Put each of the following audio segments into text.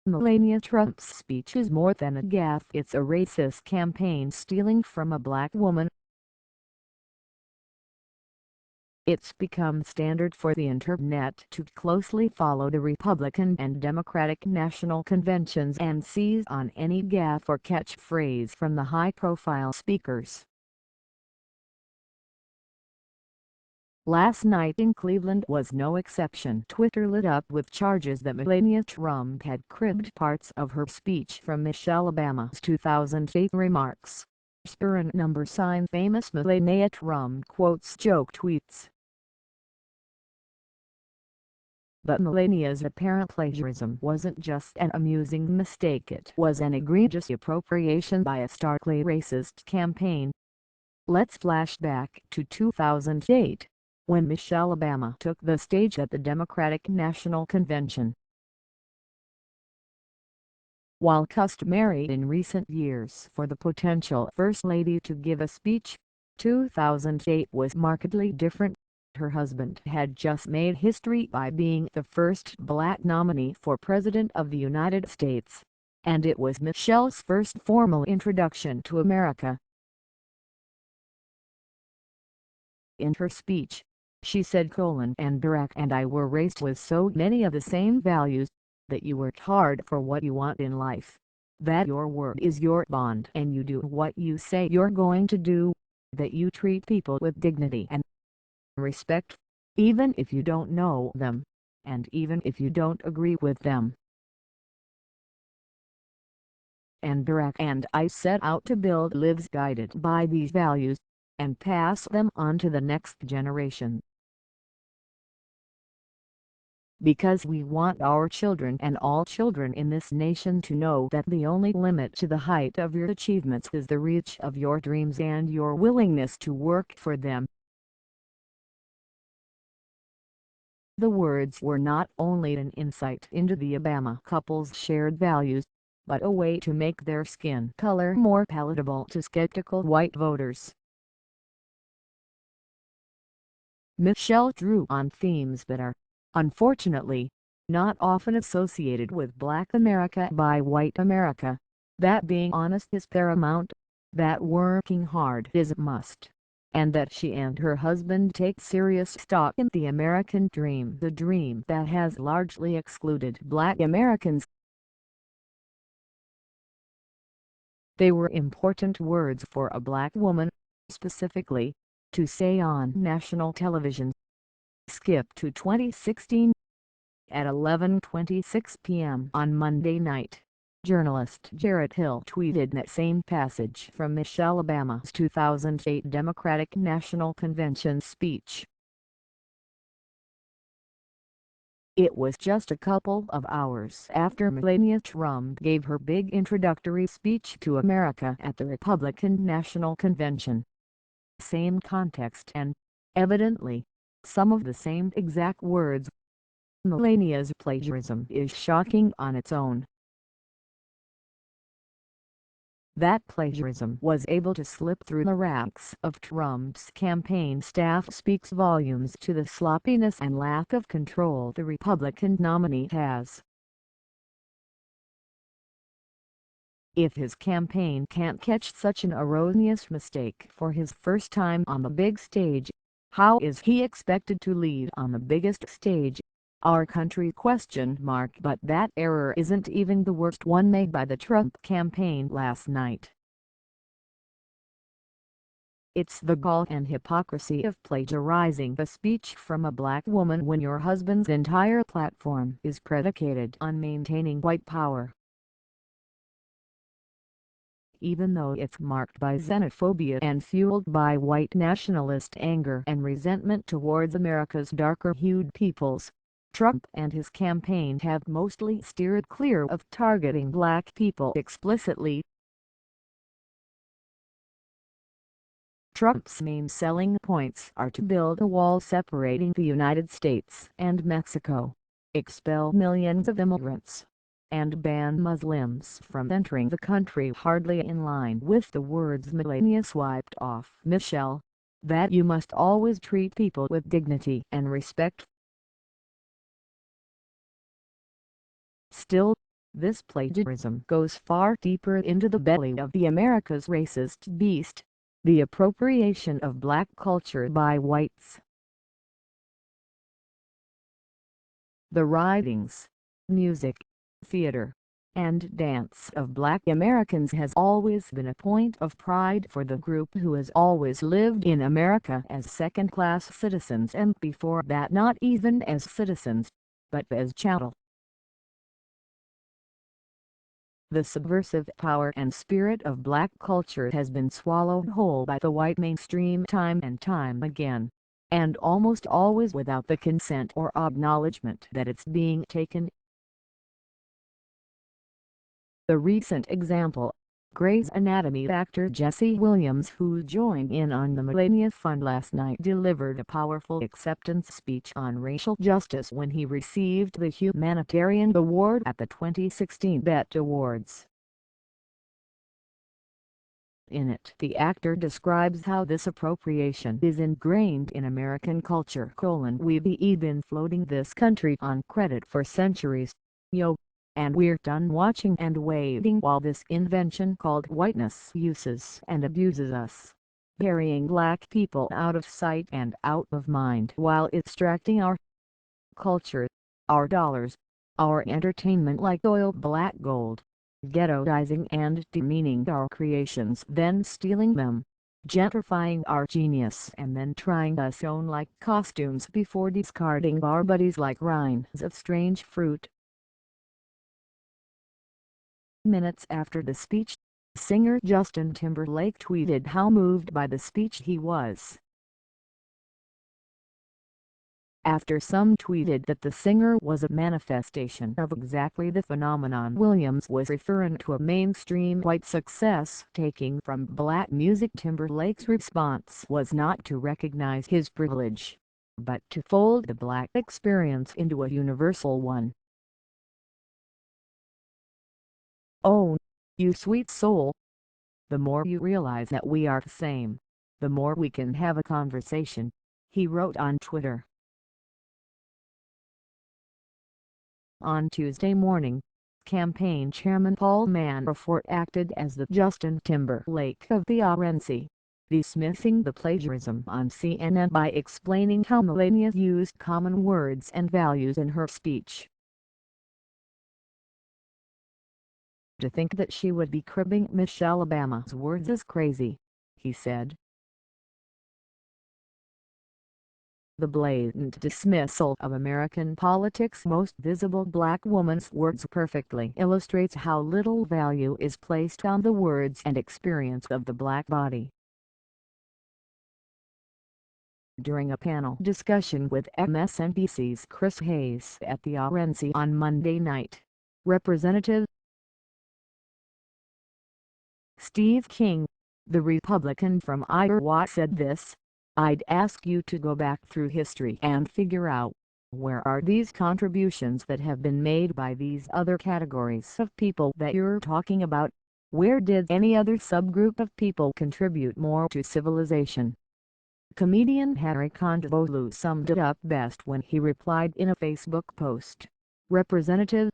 Melania Trump's speech is more than a gaffe, it's a racist campaign stealing from a black woman. It's become standard for the internet to closely follow the Republican and Democratic national conventions and seize on any gaffe or catchphrase from the high-profile speakers. Last night in Cleveland was no exception. Twitter lit up with charges that Melania Trump had cribbed parts of her speech from Michelle Obama's 2008 remarks. Spirit #, famous Melania Trump quotes joke tweets. But Melania's apparent plagiarism wasn't just an amusing mistake, it was an egregious appropriation by a starkly racist campaign. Let's flash back to 2008, when Michelle Obama took the stage at the Democratic National Convention. While customary in recent years for the potential First Lady to give a speech, 2008 was markedly different. Her husband had just made history by being the first black nominee for President of the United States, and it was Michelle's first formal introduction to America. In her speech, she said, "And Barack and I were raised with so many of the same values, that you work hard for what you want in life, that your word is your bond and you do what you say you're going to do, that you treat people with dignity and respect, even if you don't know them, and even if you don't agree with them. And Barack and I set out to build lives guided by these values, and pass them on to the next generation. Because we want our children and all children in this nation to know that the only limit to the height of your achievements is the reach of your dreams and your willingness to work for them." The words were not only an insight into the Obama couple's shared values, but a way to make their skin color more palatable to skeptical white voters. Michelle drew on themes that are, unfortunately, not often associated with Black America by white America, that being honest is paramount, that working hard is a must, and that she and her husband take serious stock in the American dream, the dream that has largely excluded Black Americans. They were important words for a Black woman, specifically, to say on national television. Skip to 2016. At 11:26 p.m. on Monday night, journalist Jarrett Hill tweeted that same passage from Michelle Obama's 2008 Democratic National Convention speech. It was just a couple of hours after Melania Trump gave her big introductory speech to America at the Republican National Convention. Same context and, evidently, some of the same exact words. Melania's plagiarism is shocking on its own. That plagiarism was able to slip through the ranks of Trump's campaign staff speaks volumes to the sloppiness and lack of control the Republican nominee has. If his campaign can't catch such an erroneous mistake for his first time on the big stage, how is he expected to lead on the biggest stage? Our country ? But that error isn't even the worst one made by the Trump campaign last night. It's the gall and hypocrisy of plagiarizing a speech from a Black woman when your husband's entire platform is predicated on maintaining white power. Even though it's marked by xenophobia and fueled by white nationalist anger and resentment towards America's darker-hued peoples, Trump and his campaign have mostly steered clear of targeting Black people explicitly. Trump's main selling points are to build a wall separating the United States and Mexico, expel millions of immigrants, and ban Muslims from entering the country, hardly in line with the words Melania swiped off Michelle, that you must always treat people with dignity and respect. Still, This plagiarism goes far deeper into the belly of the America's racist beast, the appropriation of black culture by whites. The writings, music, theater, and dance of black Americans has always been a point of pride for the group who has always lived in America as second-class citizens and before that not even as citizens, but as chattel. The subversive power and spirit of black culture has been swallowed whole by the white mainstream time and time again, and almost always without the consent or acknowledgement that it's being taken. The recent example, Grey's Anatomy actor Jesse Williams, who joined in on the Melania Fund last night, delivered a powerful acceptance speech on racial justice when he received the Humanitarian Award at the 2016 BET Awards. In it, the actor describes how this appropriation is ingrained in American culture: "We've been floating this country on credit for centuries, yo. And we're done watching and waiting while this invention called whiteness uses and abuses us, burying black people out of sight and out of mind while extracting our culture, our dollars, our entertainment like oil black gold, ghettoizing and demeaning our creations, then stealing them, gentrifying our genius, and then trying us on like costumes before discarding our bodies like rinds of strange fruit." Minutes after the speech, singer Justin Timberlake tweeted how moved by the speech he was. After some tweeted that the singer was a manifestation of exactly the phenomenon Williams was referring to, a mainstream white success taking from black music, Timberlake's response was not to recognize his privilege, but to fold the black experience into a universal one. "Oh, you sweet soul. The more you realize that we are the same, the more we can have a conversation," he wrote on Twitter. On Tuesday morning, campaign chairman Paul Manafort acted as the Justin Timberlake of the RNC, dismissing the plagiarism on CNN by explaining how Melania used common words and values in her speech. "To think that she would be cribbing Michelle Obama's words is crazy," he said. The blatant dismissal of American politics' most visible black woman's words perfectly illustrates how little value is placed on the words and experience of the black body. During a panel discussion with MSNBC's Chris Hayes at the RNC on Monday night, Representative Steve King, the Republican from Iowa, said this: "I'd ask you to go back through history and figure out, where are these contributions that have been made by these other categories of people that you're talking about? Where did any other subgroup of people contribute more to civilization?" Comedian Harry Condoboloo summed it up best when he replied in a Facebook post. Representative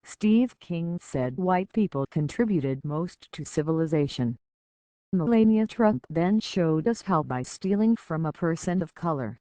Steve King said white people contributed most to civilization. Melania Trump then showed us how by stealing from a person of color,